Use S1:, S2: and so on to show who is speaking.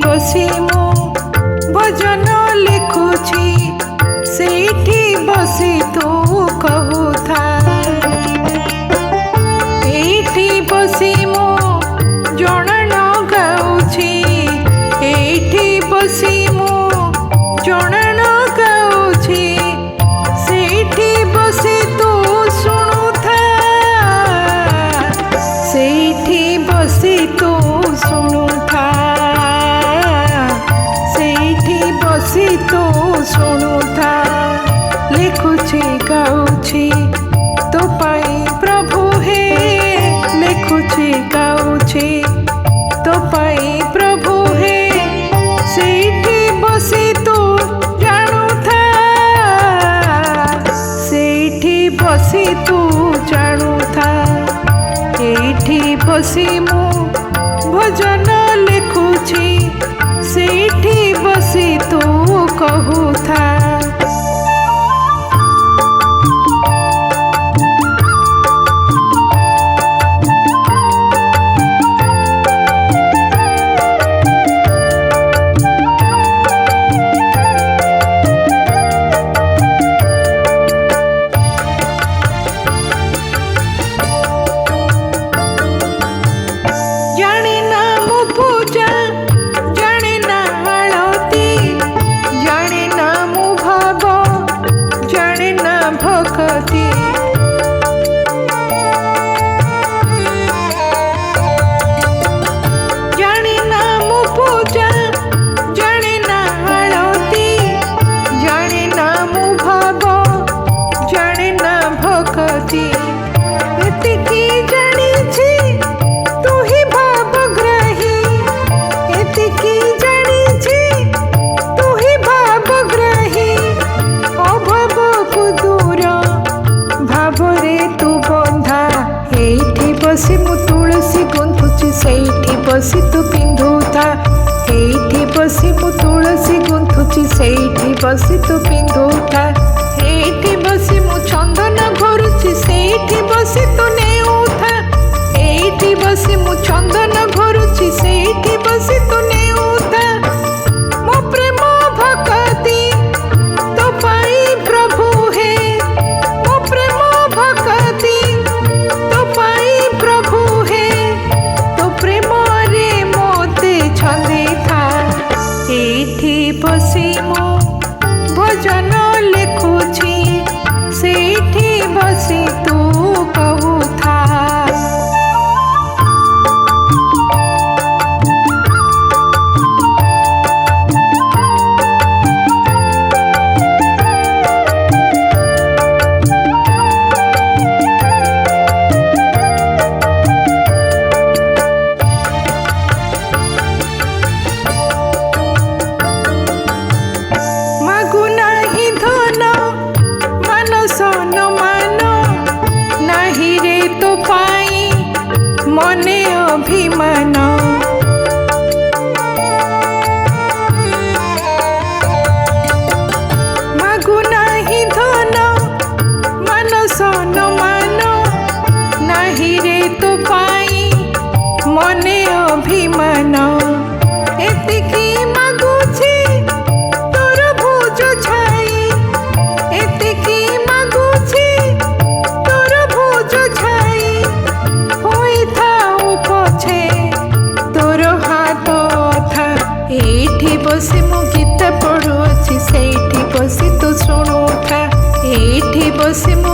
S1: बसी मु भजन लिखुछि सेठी बसी तू कहूथा एठी बसी मु जणन गाउछि एठी बसी मु जणन गाउछि सेठी बसी तू सुनुथा सेठी बसी तू सुनुथा सेठी बसी तू सुनुथा लिखुछि गाउछि तो पाई प्रभु हे लिखुछि गाउछि तो पाई प्रभु हे सेठी बसी तू जानुथा सेठी बसी तू जानुथा एठी बसी मु भजन लिखुछि सेठी बसी तू कहूथा बसी मु तुलसी गुंथुछि सेठी बसी तू पिंधुथा एठी बसी मु तुलसी गुंथुछि सेठी बसी तू पिंधुथा एठी बसी मु चंदन घोरुछि सेठी बसी तू नेउथा एठी बसी मु चंदन घोरुछि सेठी बसी तू नेउथा मो प्रेम भक्ति तो पाई प्रभु हे मो प्रेम भक्ति तो पाई प्रभु हे तो प्रेम रे मोते छंदी था एठी बसी मु भजन लिखुछि सेठी बसी तू कहूथा मने अभिमान मागु नाही धन मनस न मान नाही रे तो पाई मने अभिमान एतिकी मागुछि तोर भुज छाई एतिकी मागुछि तोर भुज छाई एठी बसी मु गीत पढ़ुछि सेठी बसी तू सुनुथा एठी बसी मु